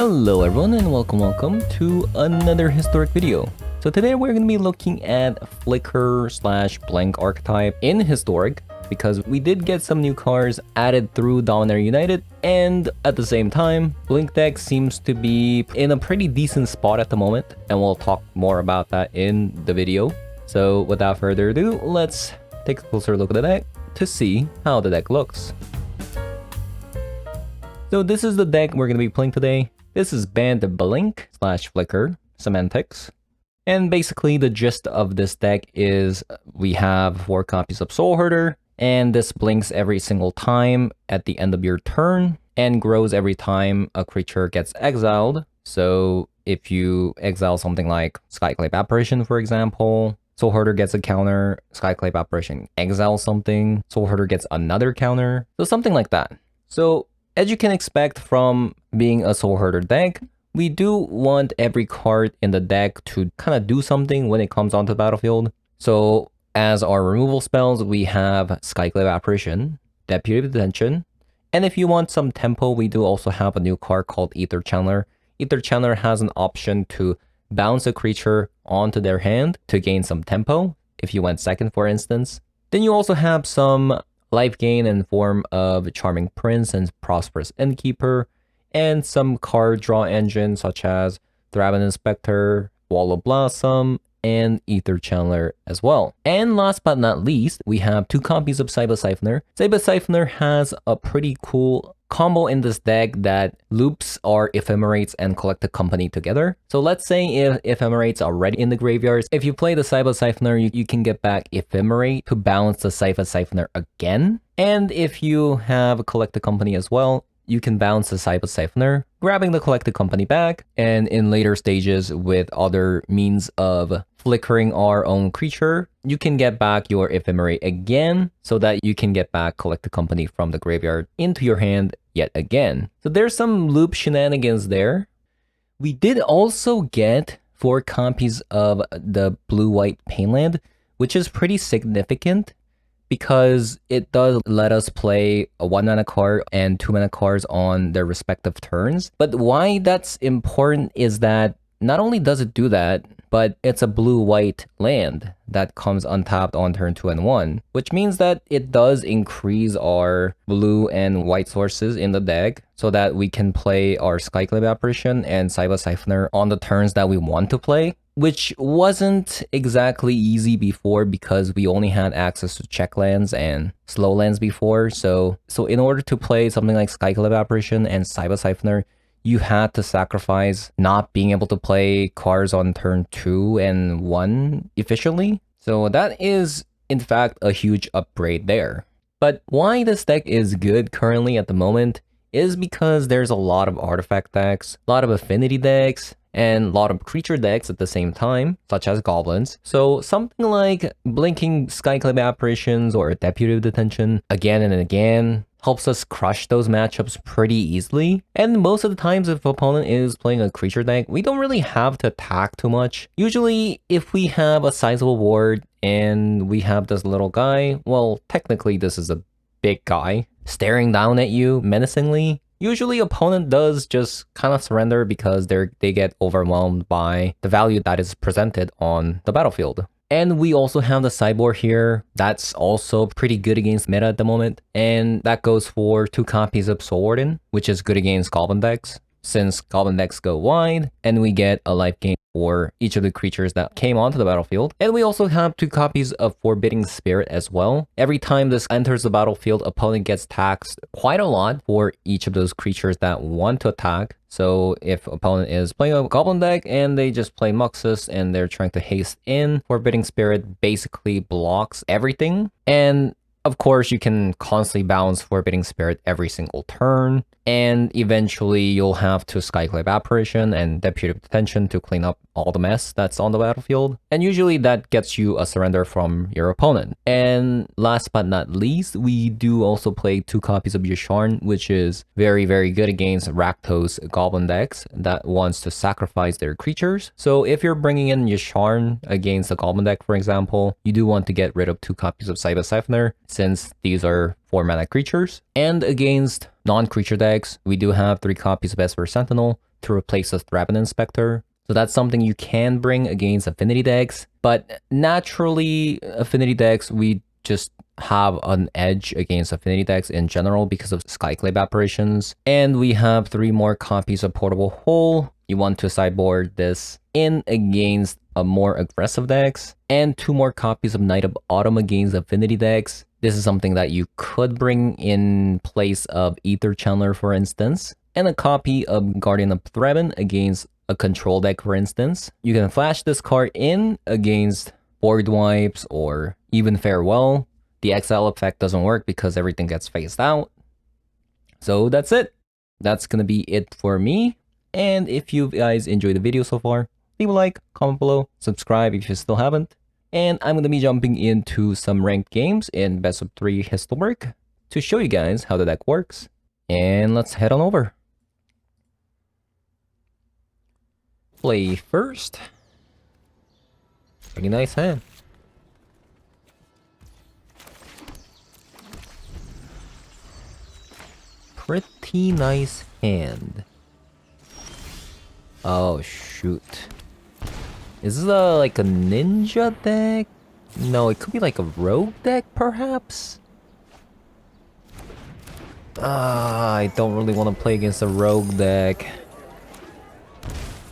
Hello everyone and welcome to another historic video. So today we're going to be looking at Flicker slash Blank archetype in historic because we did get some new cards added through Dominaria United, and at the same time Blink deck seems to be in a pretty decent spot at the moment, and we'll talk more about that in the video. So without further ado, let's take a closer look at the deck to see how the deck looks. So this is the deck we're going to be playing today. This is Bant Blink slash Flicker Semantics. And basically the gist of this deck is we have 4 copies of Soul Herder, and this blinks every single time at the end of your turn and grows every time a creature gets exiled. So if you exile something like Skyclave Apparition, for example, Soul Herder gets a counter, Skyclave Apparition exiles something, Soul Herder gets another counter, so something like that. So as you can expect from being a Soul Herder deck, we do want every card in the deck to kind of do something when it comes onto the battlefield. So as our removal spells, we have Skyclave Apparition, Deputy Detention, and if you want some tempo, we do also have a new card called Ether Channeler. Ether Channeler has an option to bounce a creature onto their hand to gain some tempo, if you went second, for instance. Then you also have some life gain in form of Charming Prince and Prosperous Innkeeper, and some card draw engines such as Thraben Inspector, Wall of Blossom, and Ether Channeler as well. And last but not least, we have 2 copies of Cyber Siphoner. Cyber Siphoner has a pretty cool combo in this deck that loops our Ephemerates and Collected Company together. So let's say if Ephemerates are already in the graveyards, if you play the Cyber Siphoner, you can get back Ephemerate to balance the Cyber Siphoner again. And if you have a Collected Company as well, you can bounce the Cyber Siphoner, grabbing the Collected Company back, and in later stages with other means of flickering our own creature, you can get back your Ephemerate again so that you can get back Collected Company from the graveyard into your hand yet again. So there's some loop shenanigans there. We did also get 4 copies of the blue-white Painland, which is pretty significant because it does let us play a 1-mana card and 2-mana cards on their respective turns. But why that's important is that not only does it do that, but it's a blue-white land that comes untapped on turn 2 and 1, which means that it does increase our blue and white sources in the deck so that we can play our Skyclave Apparition and Cyber Siphoner on the turns that we want to play, which wasn't exactly easy before because we only had access to check lands and slow lands before. So in order to play something like Skyclave Apparition and Cyber Siphoner, you had to sacrifice not being able to play cards on turn 2 and 1 efficiently. So that is, in fact, a huge upgrade there. But why this deck is good currently at the moment is because there's a lot of artifact decks, a lot of affinity decks, and a lot of creature decks at the same time, such as goblins. So something like blinking Skyclave Apparitions or Deputy Detention again and again helps us crush those matchups pretty easily. And most of the times if opponent is playing a creature deck, we don't really have to attack too much. Usually if we have a sizable board and we have this little guy, well, technically this is a big guy, staring down at you menacingly, usually opponent does just kind of surrender because they get overwhelmed by the value that is presented on the battlefield. And we also have the sideboard here. That's also pretty good against meta at the moment. And that goes for 2 copies of Soul Warden, which is good against Goblin decks, since Goblin decks go wide, and we get a life gain for each of the creatures that came onto the battlefield. And we also have 2 copies of Forbidding Spirit as well. Every time this enters the battlefield, opponent gets taxed quite a lot for each of those creatures that want to attack. So if opponent is playing a Goblin deck and they just play Muxus and they're trying to haste in, Forbidding Spirit basically blocks everything. And of course, you can constantly bounce Forbidding Spirit every single turn, and eventually you'll have to Skyclave Apparition and Deputy Detention to clean up all the mess that's on the battlefield. And usually that gets you a surrender from your opponent. And last but not least, we do also play 2 copies of Yasharn, which is very, very good against Rakdos Goblin decks that wants to sacrifice their creatures. So if you're bringing in Yasharn against a Goblin deck, for example, you do want to get rid of 2 copies of Cyber Siphoner, since these are 4-mana creatures. And against non-creature decks, we do have 3 copies of Esper Sentinel, to replace the Threaten Inspector. So that's something you can bring against affinity decks. But naturally, affinity decks, we just have an edge against affinity decks in general because of Skyclave apparitions. And we have 3 more copies of Portable Hole. You want to sideboard this in against a more aggressive decks, and 2 more copies of Knight of Autumn against affinity decks. This is something that you could bring in place of Ether Channeler, for instance, and a copy of Guardian of Threaten against a control deck, for instance. You can flash this card in against board wipes or even Farewell. The exile effect doesn't work because everything gets phased out. So that's it. That's gonna be it for me. And if you guys enjoyed the video so far, leave a like, comment below, subscribe if you still haven't. And I'm gonna be jumping into some ranked games in best of 3 Historic to show you guys how the deck works. And let's head on over. Play first. Pretty nice hand. Pretty nice hand. Oh shoot. Is this like a ninja deck? No, it could be like a rogue deck perhaps? I don't really want to play against a rogue deck.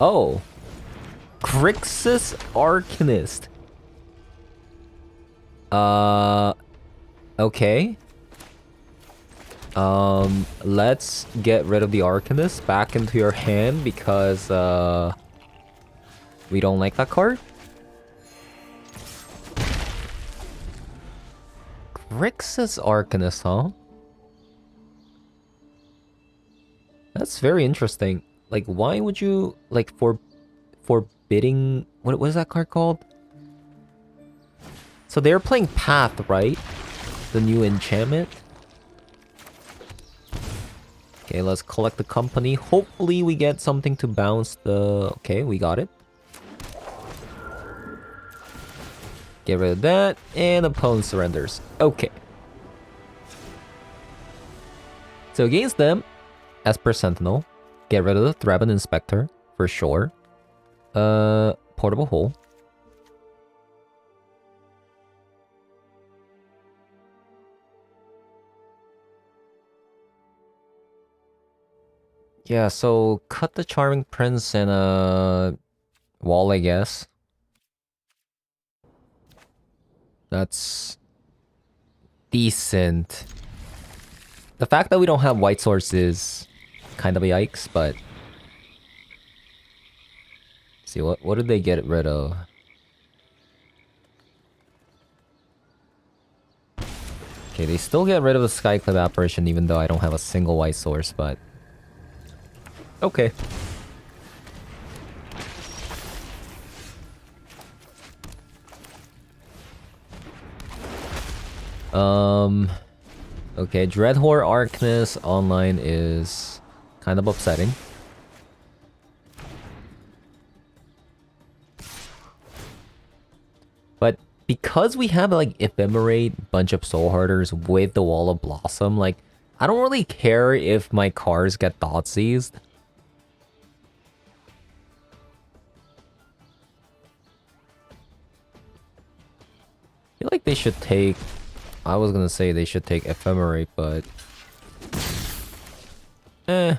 Oh. Grixis Arcanist. Okay. Let's get rid of the Arcanist back into your hand because, we don't like that card. Grixis Arcanist, huh? That's very interesting. Like, why would you, like, forbidding... What is that card called? So they're playing Path, right? The new enchantment. Okay, let's collect the company. Hopefully we get something to bounce the... Okay, we got it. Get rid of that, and opponent surrenders. Okay. So against them, Esper Sentinel, get rid of the Threaten Inspector, for sure. Portable Hole. Yeah, so cut the Charming Prince and wall, I guess. That's decent. The fact that we don't have white source is kind of a yikes, but see what did they get rid of? Okay, they still get rid of the Skyclave apparition even though I don't have a single white source, but okay. Okay, Dreadhorde Arcanist online is kind of upsetting. But because we have like Ephemerate, bunch of Soul Herders with the Wall of Blossom, like I don't really care if my cars get dot seized. I feel like they should take... I was gonna say they should take Ephemerate, but... I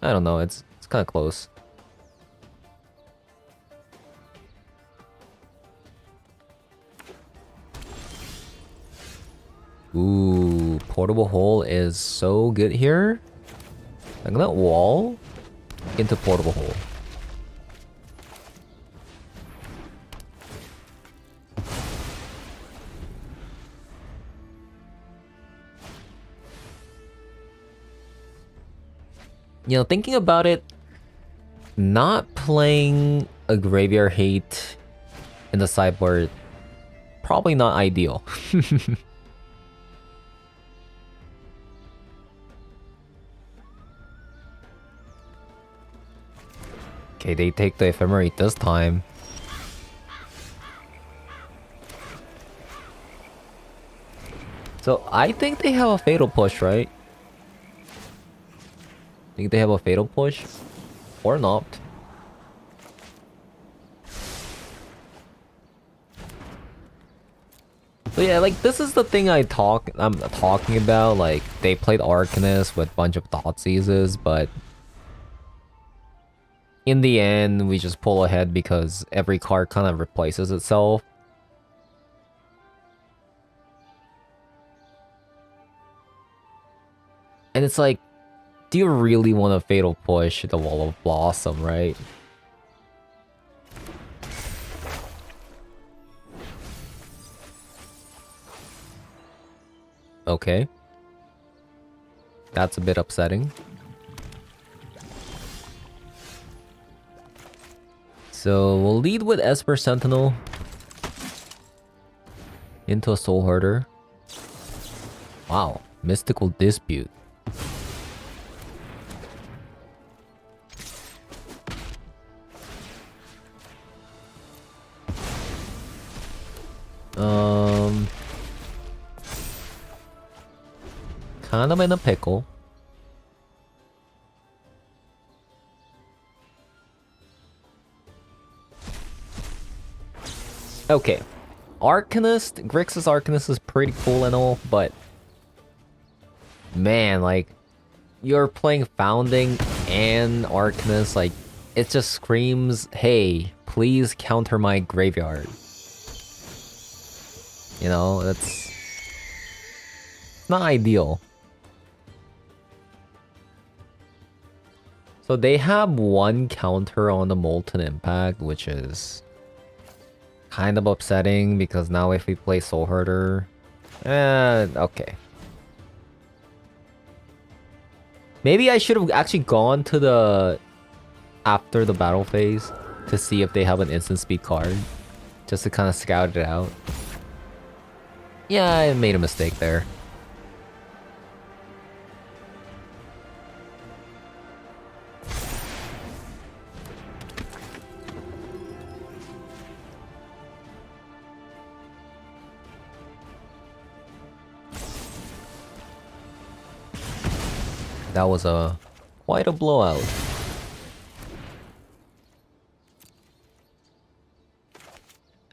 don't know, it's kind of close. Ooh, Portable Hole is so good here. I'm gonna wall into Portable Hole. You know, thinking about it, not playing a Graveyard Hate in the sideboard, probably not ideal. Okay, they take the Ephemerate this time. So, I think they have a Fatal Push, right? Think they have a Fatal Push? Or not. So yeah, like this is the thing I'm talking about. Like they played Arcanist with a bunch of Thoughtseizes, but in the end we just pull ahead because every card kind of replaces itself. And it's like, do you really want to Fatal Push the Wall of Blossom, right? Okay. That's a bit upsetting. So we'll lead with Esper Sentinel into a Soul Herder. Wow, Mystical Dispute. Kind of in a pickle. Okay. Arcanist, Grixis Arcanist is pretty cool and all, but man, like you're playing Founding and Arcanist, like it just screams, hey, please counter my graveyard. You know, that's not ideal. So they have one counter on the Molten Impact, which is kind of upsetting because now if we play Soul Herder... okay. Maybe I should have actually gone to the... after the battle phase to see if they have an instant speed card. Just to kind of scout it out. Yeah, I made a mistake there. That was quite a blowout.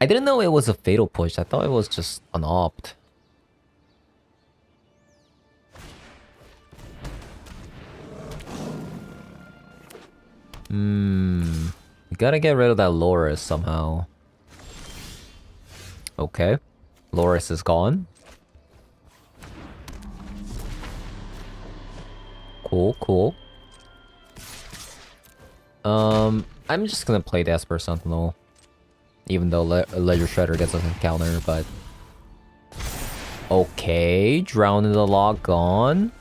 I didn't know it was a Fatal Push. I thought it was just an opt. We gotta get rid of that Loris somehow. Okay. Loris is gone. Cool, cool. I'm just gonna play the Esper Sentinel. Even though Ledger Shredder gets us a counter, but... Okay, Drown in the Log gone.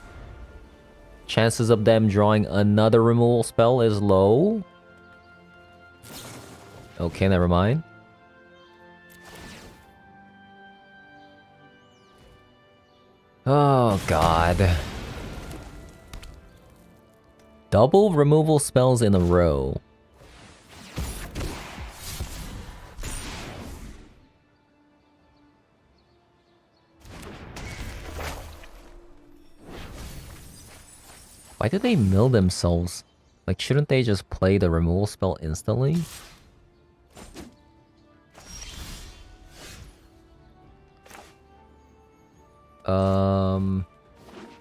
Chances of them drawing another removal spell is low. Okay, never mind. Oh, God. Double removal spells in a row. Why did they mill themselves? Like, shouldn't they just play the removal spell instantly?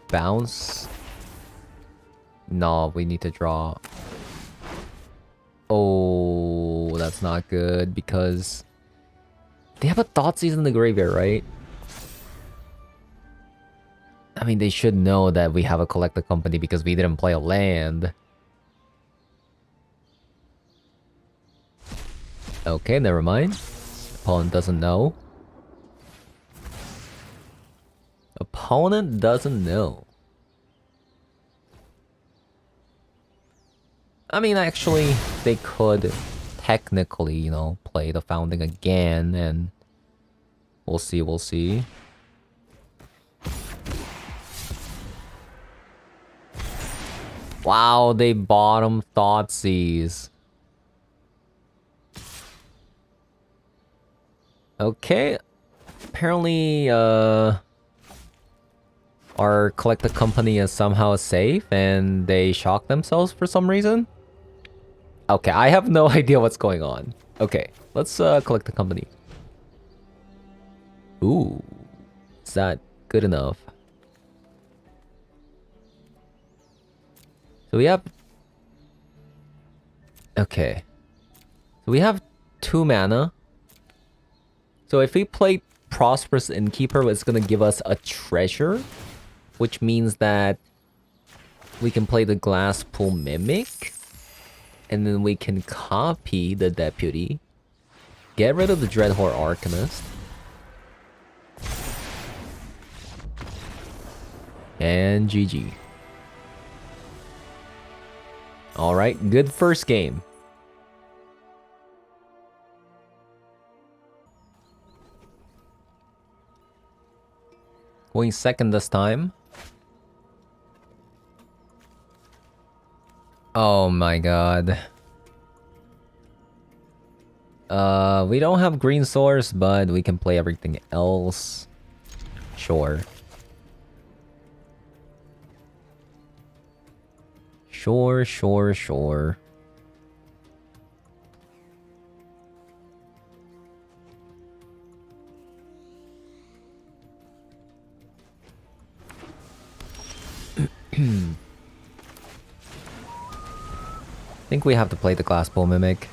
Bounce? No, we need to draw. Oh, that's not good because they have a Thoughtseize in the graveyard, right? I mean, they should know that we have a Collector Company because we didn't play a land. Okay, never mind. Opponent doesn't know. Opponent doesn't know. I mean, actually, they could technically, you know, play the Founding again, and we'll see, we'll see. Wow, they bottom Thoughtseize. Okay. Apparently, our Collector Company is somehow safe, and they shock themselves for some reason. Okay, I have no idea what's going on. Okay, let's collect the company. Ooh, is that good enough? So we have... Okay. So we have 2 mana. So if we play Prosperous Innkeeper, it's gonna give us a treasure, which means that we can play the Glasspool Mimic, and then we can copy the Deputy, get rid of the Dreadhorde Arcanist, and GG. Alright, good first game. Going second this time. Oh my god. We don't have green source, but we can play everything else. Sure. Sure. I think we have to play the Glasspool Mimic.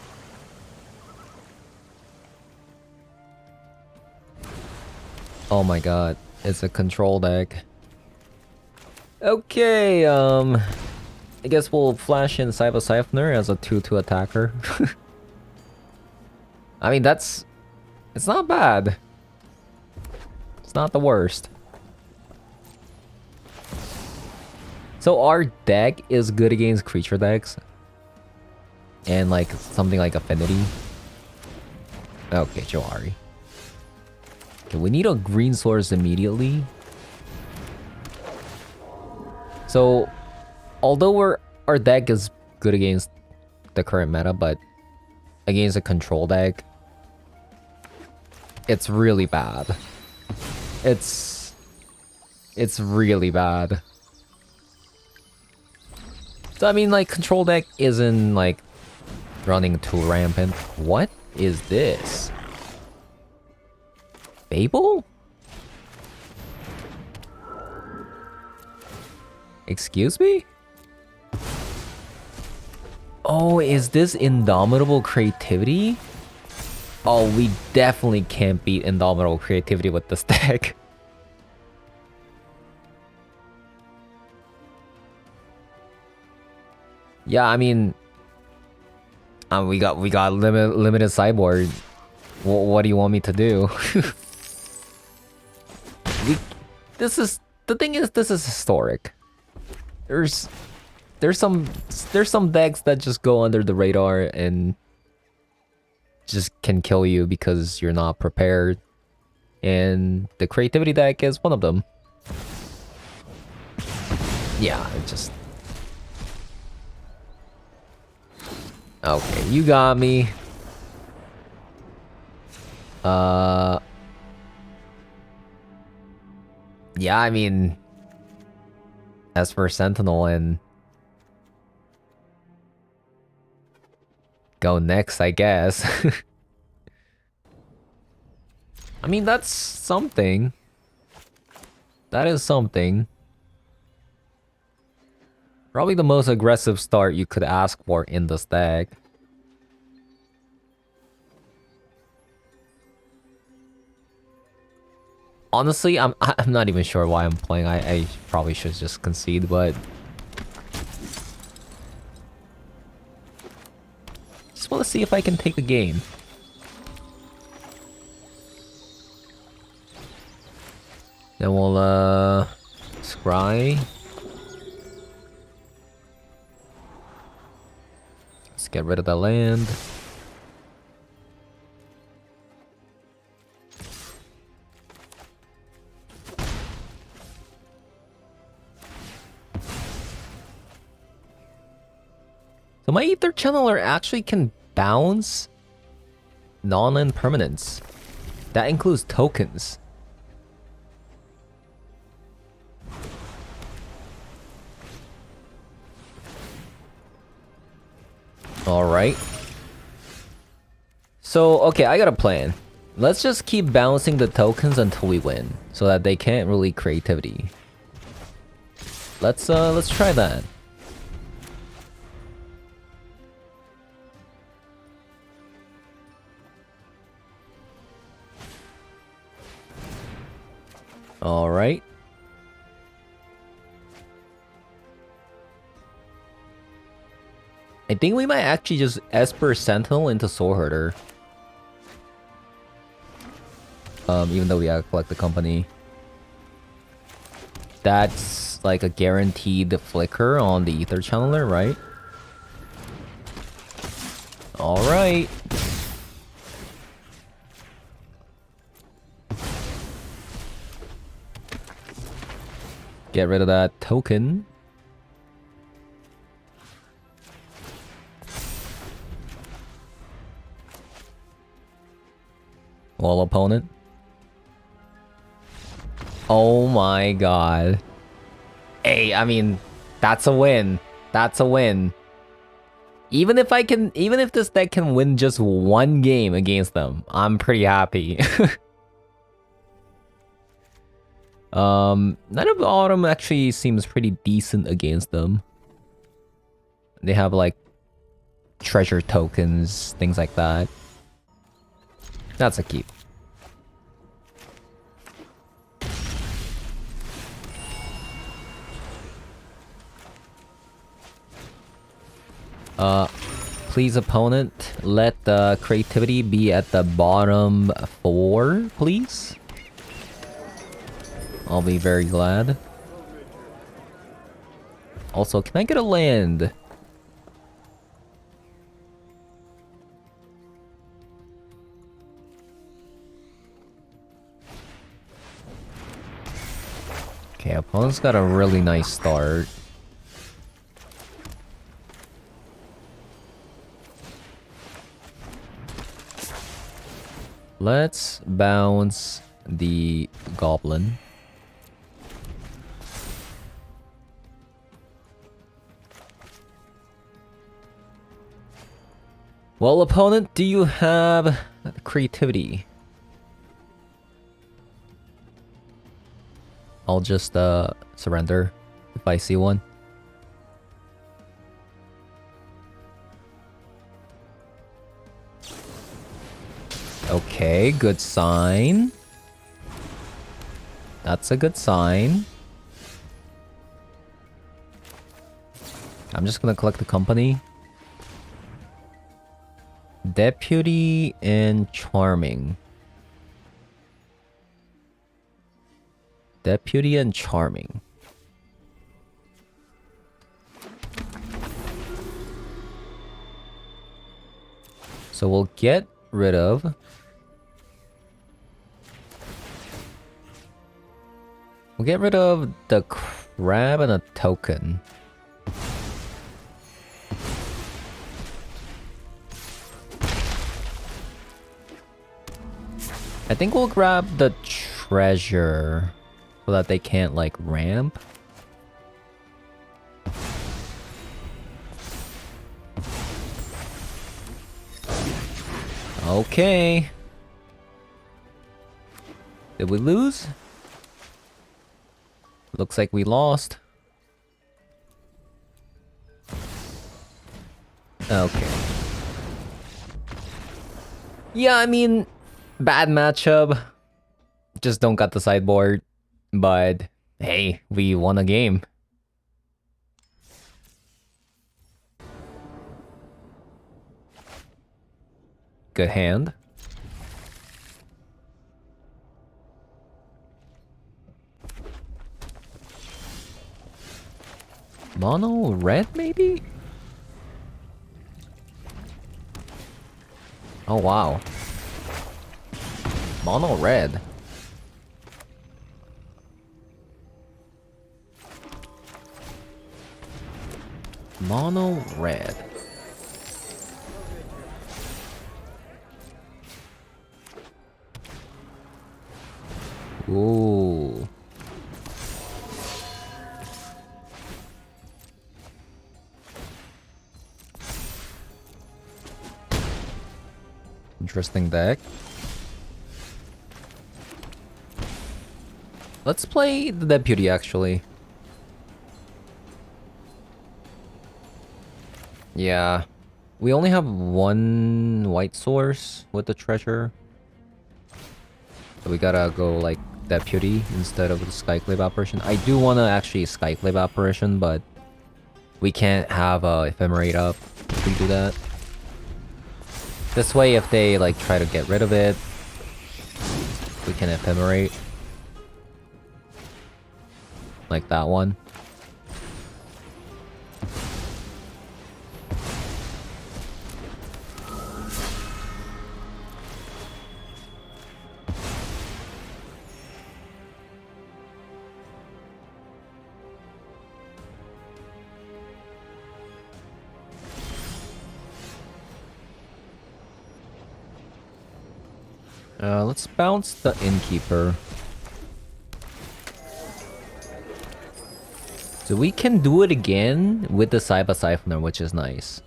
Oh my god, it's a control deck. Okay, I guess we'll flash in Cyber Siphoner as a 2/2 attacker. I mean, it's not bad. It's not the worst. So our deck is good against creature decks. And like something like Affinity. Okay, Johari. Okay, we need a green source immediately. So, although our deck is good against the current meta, but against a control deck, it's really bad. It's really bad. So I mean, like, control deck isn't like running too rampant. What is this? Fable? Excuse me? Oh, is this Indomitable Creativity? Oh, we definitely can't beat Indomitable Creativity with this deck. Yeah, I mean, we got limited sideboard. What do you want me to do? This is historic. There's some decks that just go under the radar and just can kill you because you're not prepared. And the creativity deck is one of them. Yeah, it just... Okay, you got me. Yeah, I mean... As for Sentinel and... Go next, I guess. I mean, that's something. That is something. Probably the most aggressive start you could ask for in this deck. Honestly, I'm not even sure why I'm playing. I probably should just concede, but... Just want to see if I can take the game. Then we'll, scry. Let's get rid of the land. So my Ether Channeler actually can bounce non-land permanents. That includes tokens. Alright. So, okay, I got a plan. Let's just keep balancing the tokens until we win, so that they can't really creativity. Let's try that. Alright. I think we might actually just Esper Sentinel into Soul Herder. Even though we gotta collect the company. That's like a guaranteed flicker on the Ether Channeler, right? Alright. Get rid of that token. Wall opponent. Oh my god. Hey, I mean, that's a win. That's a win. Even if this deck can win just one game against them, I'm pretty happy. Night of the Autumn actually seems pretty decent against them. They have like treasure tokens, things like that. That's a keep. Please opponent, let the creativity be at the bottom 4, please. I'll be very glad. Also, can I get a land? Okay, opponent's got a really nice start. Let's bounce the goblin. Well, opponent, do you have creativity? I'll just surrender if I see one. Okay, good sign. That's a good sign. I'm just gonna collect the company. Deputy and Charming. Deputy and Charming. So we'll get rid of... We'll get rid of the crab and a token. I think we'll grab the treasure so that they can't like ramp. Okay. Did we lose? Looks like we lost. Okay. Yeah, I mean, bad matchup. Just don't got the sideboard. But hey, we won a game. Good hand. Mono red, maybe? Oh, wow. Mono red. Mono red. Ooh. Interesting deck. Let's play the Deputy, actually. Yeah. We only have one white source with the treasure. So we gotta go, like, Deputy instead of the Skyclave Apparition. I do want to actually Skyclave Apparition, but we can't have Ephemerate up if we do that. This way, if they, like, try to get rid of it, we can Ephemerate. Like that one. Let's bounce the Innkeeper. So we can do it again with the Saiba Siphoner, which is nice.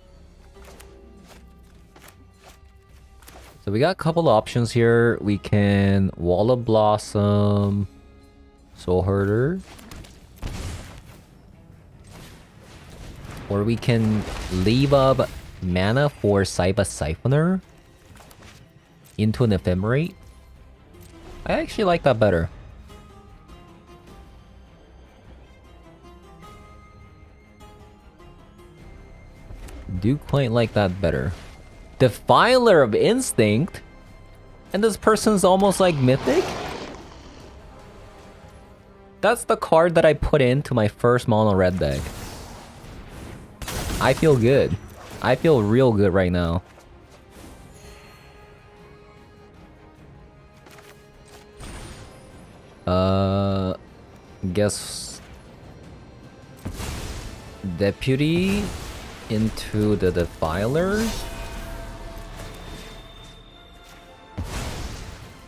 So we got a couple options here. We can Wall of Blossom, Soul Herder. Or we can leave up mana for Saiba Siphoner into an Ephemerate. I actually like that better. Do quite like that better. Defiler of Instinct? And this person's almost like Mythic? That's the card that I put into my first mono red deck. I feel good. I feel real good right now. Guess Deputy into the Defiler.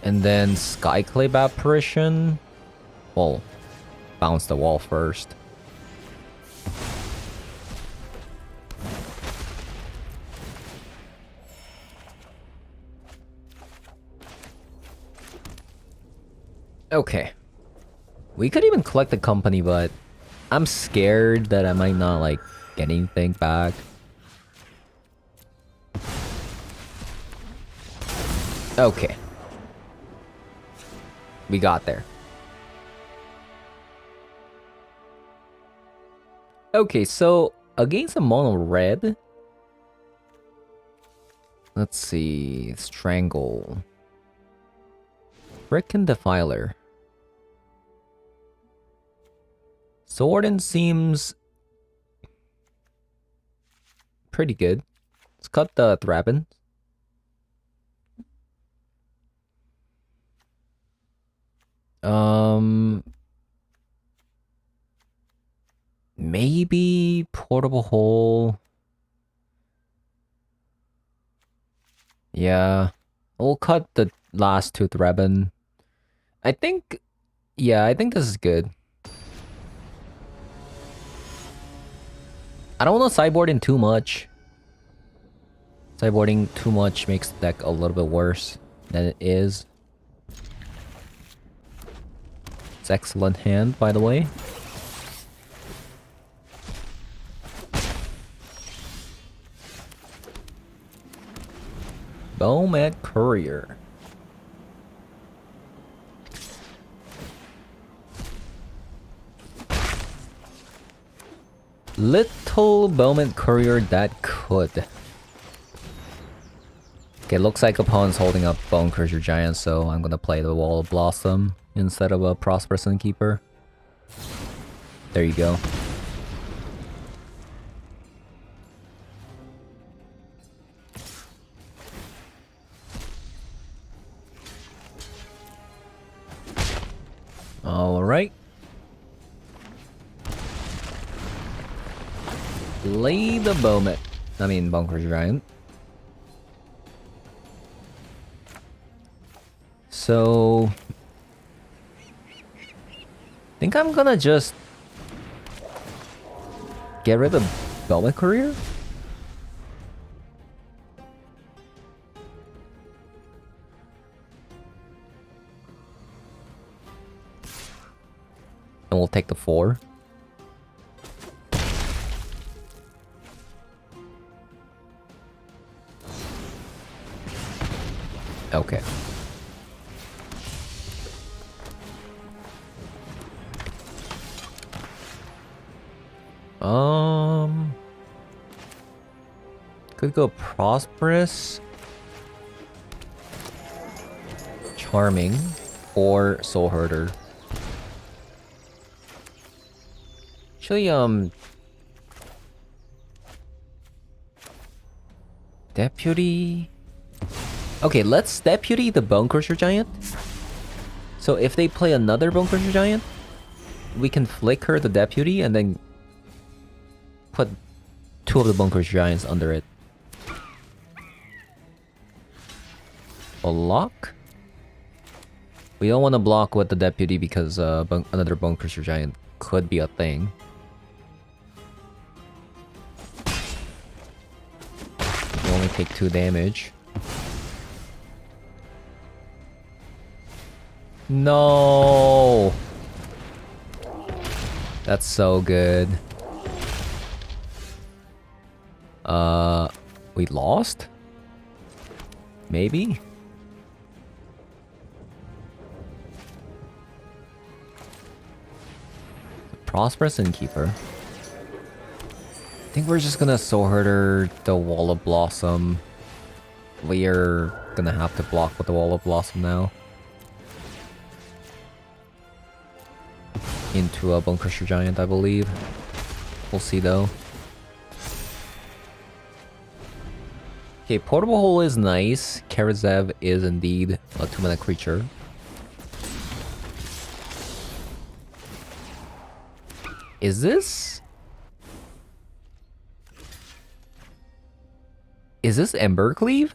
And then Skyclave Apparition. Well, bounce the wall first. Okay. We could even collect the company, but I'm scared that I might not, like, get anything back. Okay. We got there. Okay, so against a mono red. Let's see. Strangle. Frickin' Defiler. Sworden seems pretty good. Let's cut the Thraben. Maybe Portable Hole. Yeah. We'll cut the last two Thraben. I think... Yeah, I think this is good. I don't want to sideboard in too much. Sideboarding too much makes the deck a little bit worse than it is. It's excellent hand, by the way. Bowmat Courier. Little Bowman Courier that could. Okay, looks like opponent's holding up Bone Crusher Giant, so I'm gonna play the Wall of Blossom instead of a Prosperous Innkeeper. There you go. Alright. Play the Bowman. I mean, Bone Crusher Giant. So... I think I'm gonna just... get rid of Bowman Courier? And we'll take the 4. Okay. Could go Prosperous, Charming, or Soul Herder. Actually, Deputy. Okay, let's Deputy the Bone Crusher Giant. So if they play another Bone Crusher Giant, we can flicker the Deputy and then put 2 of the Bone Crusher Giants under it. Block? We don't want to block with the Deputy because another Bone Crusher Giant could be a thing. We only take 2 damage. No! That's so good. We lost? Maybe? Prosperous Innkeeper. I think we're just gonna Soul Herder the Wall of Blossom. We're gonna have to block with the Wall of Blossom now. Into a Bone Crusher Giant, I believe. We'll see though. Okay, Portable Hole is nice. Karazev is indeed a 2-mana creature. Is this Embercleave?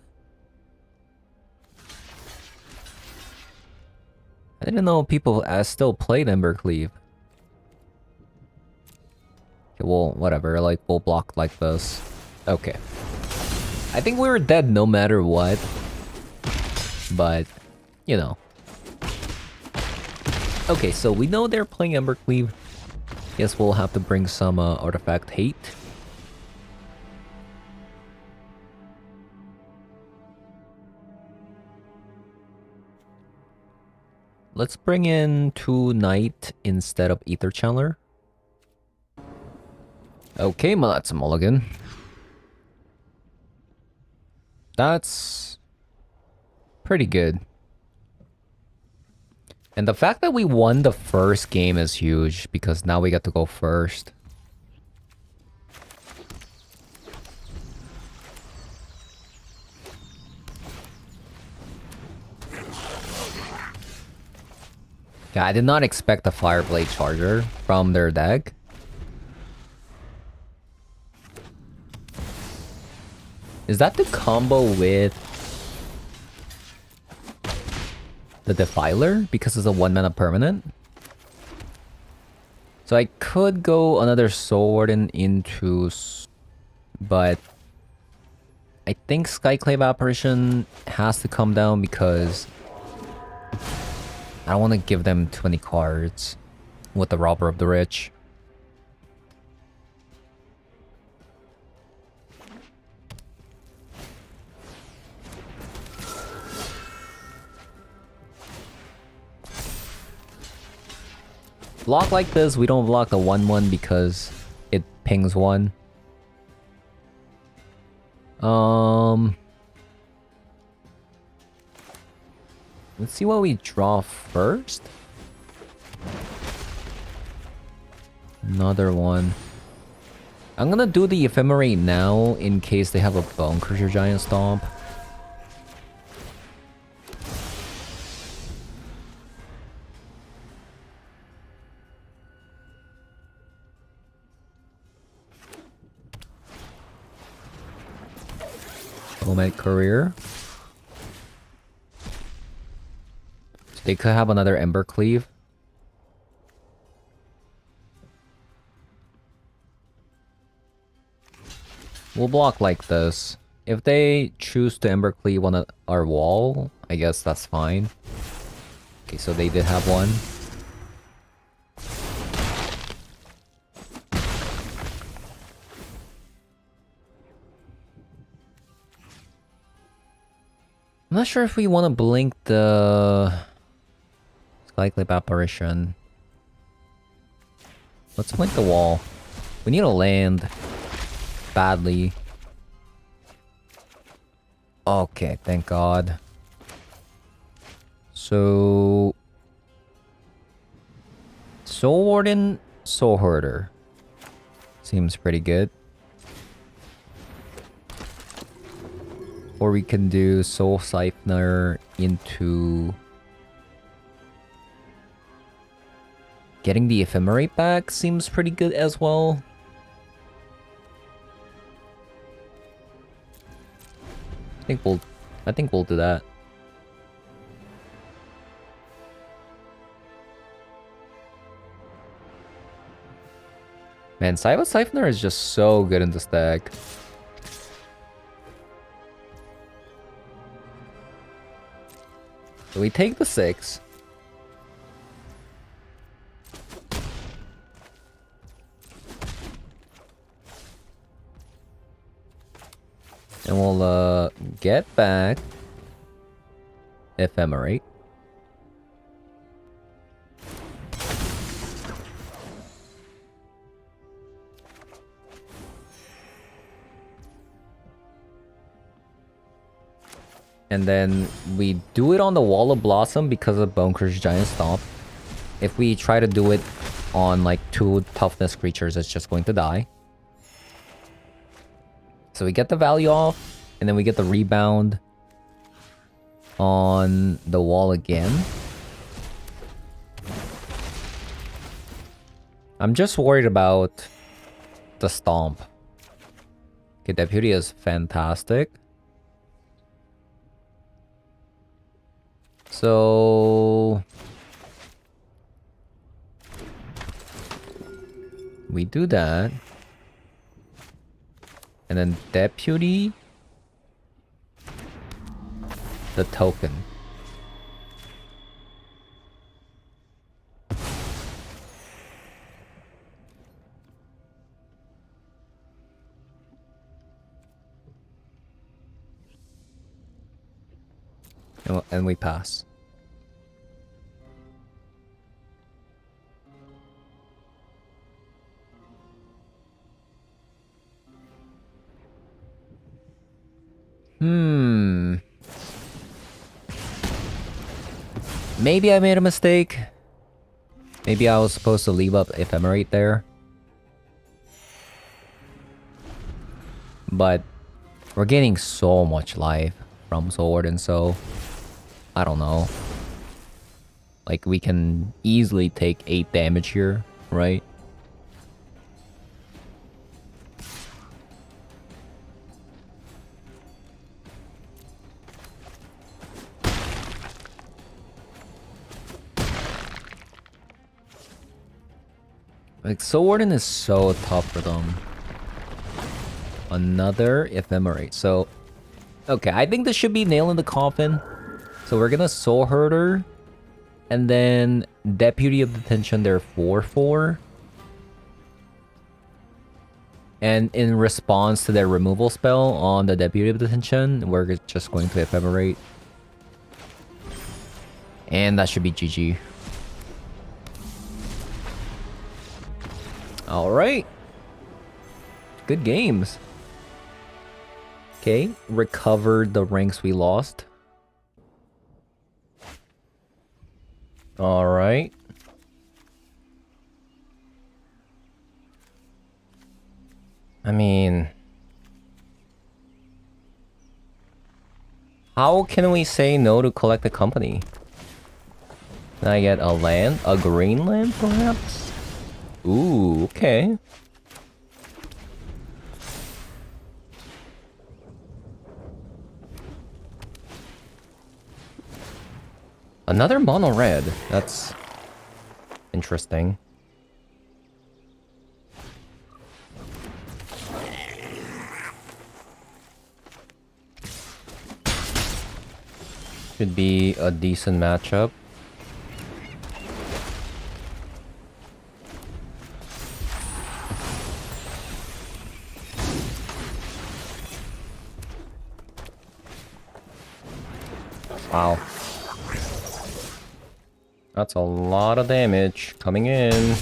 I didn't know people still played Embercleave. Okay, well, whatever. Like, we'll block like this. Okay. I think we were dead no matter what. But, you know. Okay, so we know they're playing Embercleave. Guess we'll have to bring some artifact hate. Let's bring in 2 Knight instead of Ether Channeler. Okay, well, that's a mulligan. That's pretty good. And the fact that we won the first game is huge, because now we get to go first. Yeah, I did not expect a Fireblade Charger from their deck. Is that the combo with the Defiler? Because it's a 1-mana permanent? So I could go another Sword and into... But I think Skyclave Apparition has to come down because I don't want to give them 20 cards with the Robber of the Rich. Block like this, we don't block the 1/1 because it pings 1. Let's see what we draw first. Another one. I'm gonna do the Ephemerate now in case they have a Bone Crusher Giant Stomp. Nomad Courier. So they could have another Embercleave. We'll block like this. If they choose to Embercleave on our wall, I guess that's fine. Okay, so they did have one. I'm not sure if we want to blink the Skyclip apparition. Let's blink the wall. We need to land badly. Okay, thank God. So... Soul Warden, Soul Herder. Seems pretty good. Or we can do Soul Siphoner into... Getting the Ephemerate back seems pretty good as well. I think we'll do that. Man, Cyber Siphoner is just so good in this deck. So we take the 6. And we'll get back Ephemerate. And then we do it on the Wall of Blossom because of Bonecrush Giant Stomp. If we try to do it on like 2 toughness creatures, it's just going to die. So we get the value off, and then we get the rebound on the wall again. I'm just worried about the stomp. Okay, Deputy is fantastic. So... we do that. And then Deputy the token. And we pass. Maybe I made a mistake. Maybe I was supposed to leave up Ephemerate there. But we're getting so much life from Sword, and so I don't know. Like, we can easily take 8 damage here, right? Like, Soul Warden is so tough for them. Another Ephemerate. So, okay, I think this should be nail in the coffin. So we're gonna Soul Herder. And then Deputy of Detention, they're 4/4. And in response to their removal spell on the Deputy of Detention, we're just going to Ephemerate. And that should be GG. Alright. Good games. Okay, recovered the ranks we lost. Alright. I mean... how can we say no to Collect the Company? Can I get a land? A green land, perhaps? Ooh, okay. Another mono red. That's interesting. Should be a decent matchup. Wow. That's a lot of damage coming in.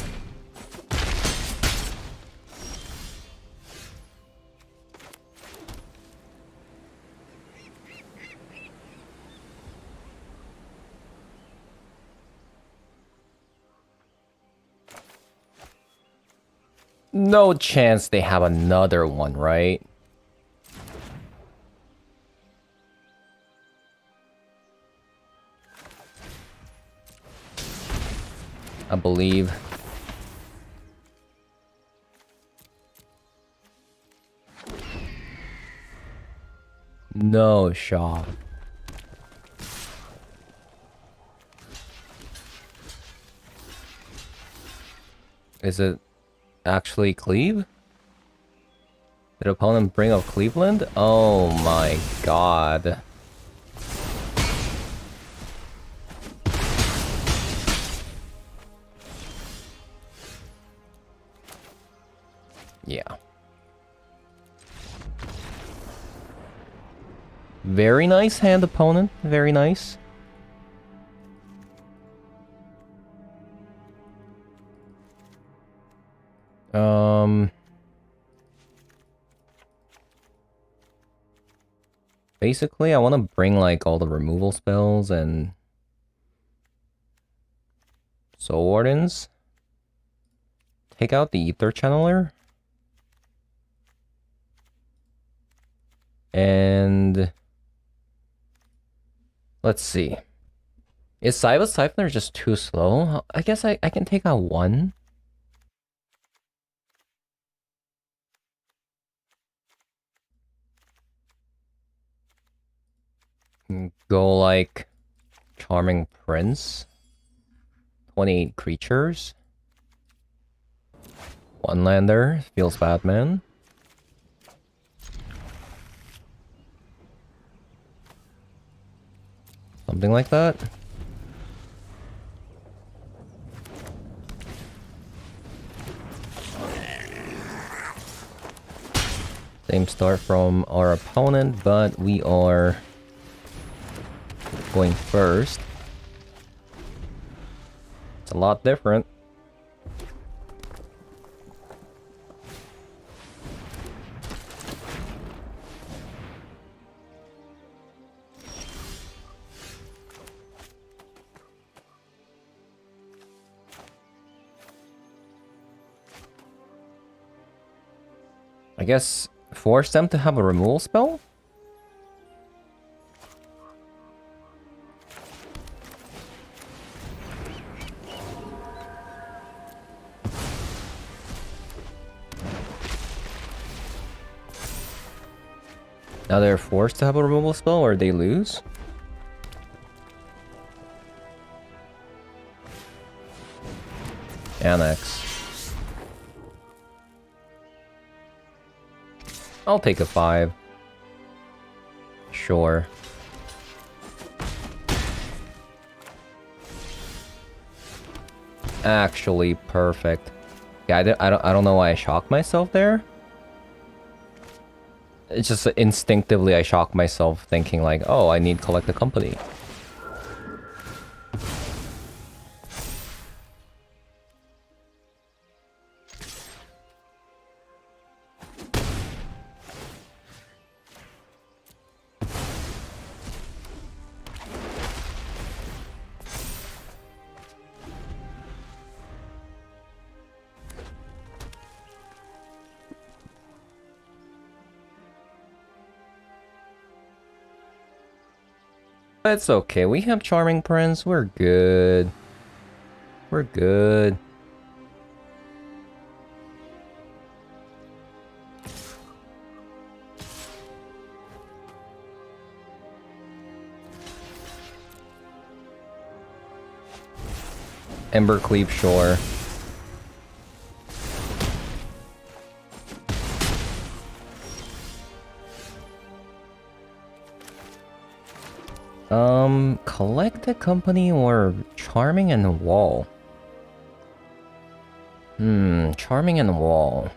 No chance they have another one, right? I believe. No shot. Is it actually Cleve? Did opponent bring up Cleveland? Oh my god. Yeah. Very nice hand, opponent. Very nice. Basically, I want to bring, like, all the removal spells and Soul Wardens. Take out the Ether Channeler. And... let's see. Is Siva's Siphoner just too slow? I guess I can take out one. Go, like, Charming Prince. 28 creatures. One lander. Feels bad, man. Something like that. Same start from our opponent, but we are going first. It's a lot different. I guess force them to have a removal spell? Now they're forced to have a removal spell or they lose? Annex. I'll take a 5. Sure. Actually, perfect. Yeah, I don't know why I shocked myself there. It's just instinctively I shocked myself thinking like, oh, I need Collect the Company. It's okay, we have Charming Prince, we're good. We're good. Embercleave, sure. Collect a Company or Charming and Wall? Charming and Wall.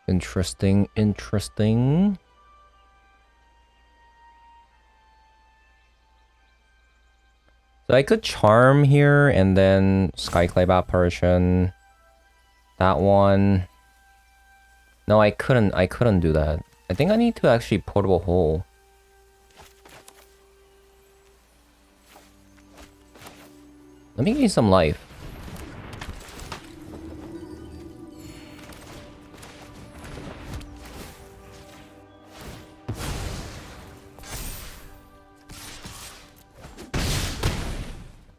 Interesting, interesting. So I could charm here and then Skyclave apparition. That one. No, I couldn't do that. I think I need to actually portable hole. Let me gain some life.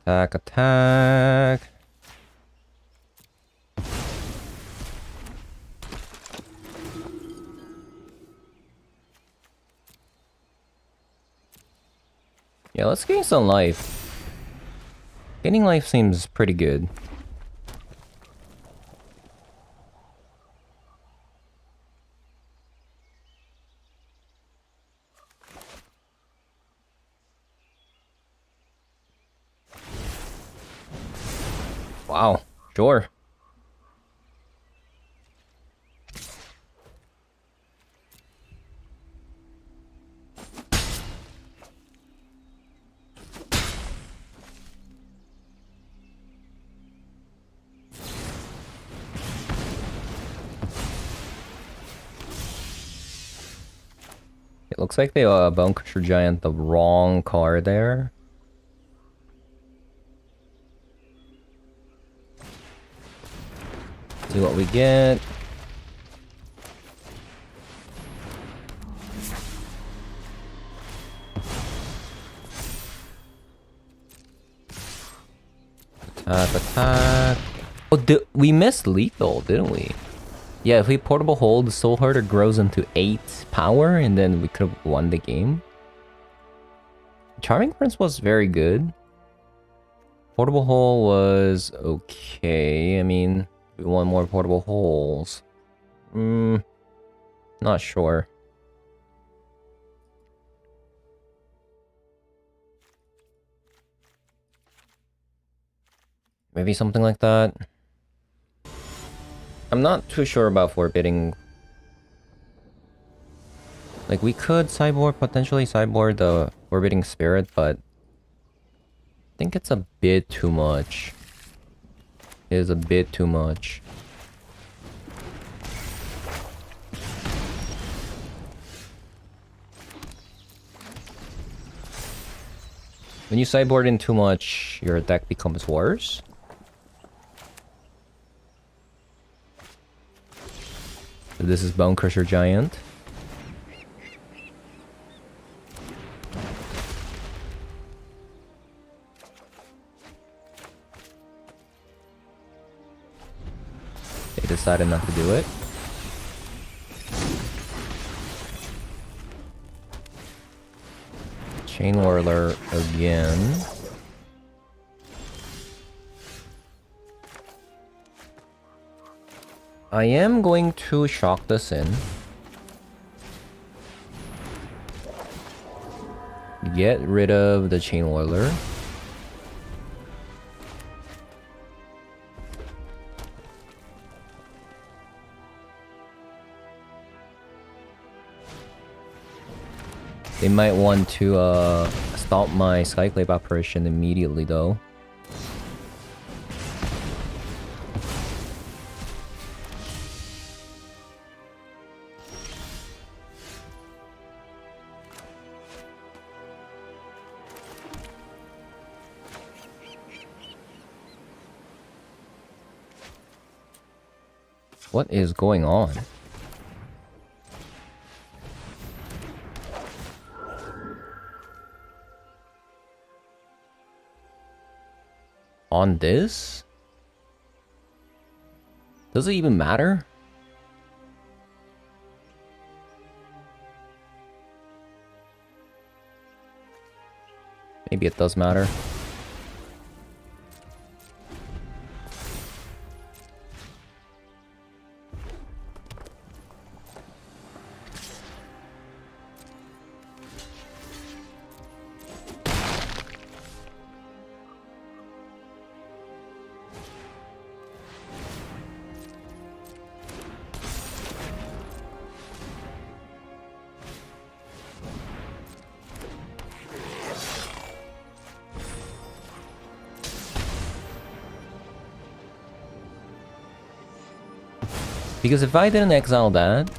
Attack, attack. Yeah, let's gain some life. Gaining life seems pretty good. Wow, sure. It looks like they Bone Crusher Giant the wrong card there. See what we get. Attack, attack. Oh, we missed lethal, didn't we? Yeah, if we portable hold, the Soul Herder grows into 8 power, and then we could have won the game. Charming Prince was very good. Portable hole was okay. I mean, we want more portable holes. Not sure. Maybe something like that. I'm not too sure about forbidding. Like, we could potentially sideboard the Forbidding Spirit, but I think it's a bit too much. It is a bit too much. When you sideboard in too much, your deck becomes worse. So this is Bone Crusher Giant. They decided not to do it. Chain Whirler again. I am going to shock this in. Get rid of the Chain Whirler. They might want to stop my Skyclave operation immediately though. What is going on? On this? Does it even matter? Maybe it does matter. Because if I didn't exile that,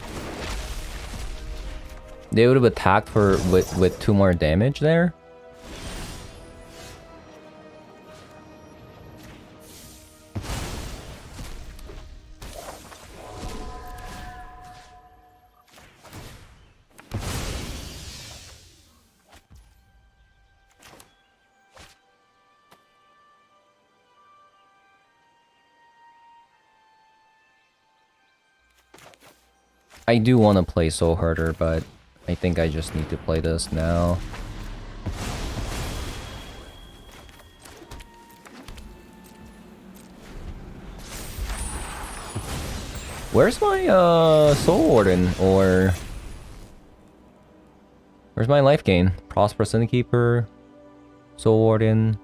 they would have attacked for with 2 more damage there. I do want to play Soul Herder, but I think I just need to play this now. Where's my Soul Warden? Or where's my life gain? Prosperous Innkeeper, Soul Warden,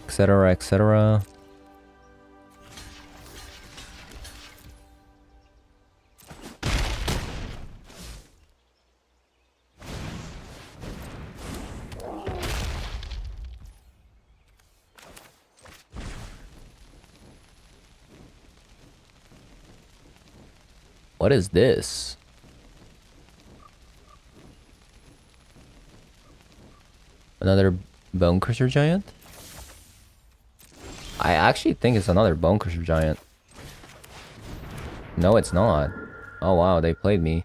etc, etc. What is this? Another Bone Crusher Giant? I actually think it's another Bone Crusher Giant. No, it's not. Oh wow, they played me.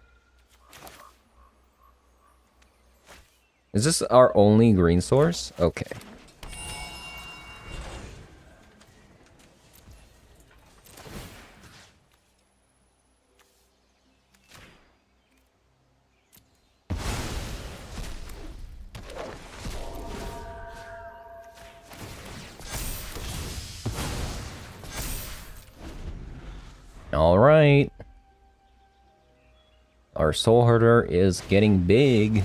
Is this our only green source? Okay. Alright. Our Soul Herder is getting big.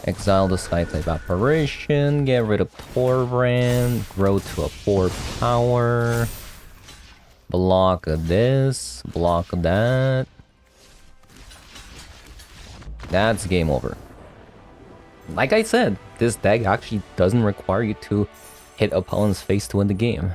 Exile the Sky-type Apparition, get rid of Torbrand, grow to a 4 power, block this, block that. That's game over. Like I said, this deck actually doesn't require you to hit opponent's face to win the game.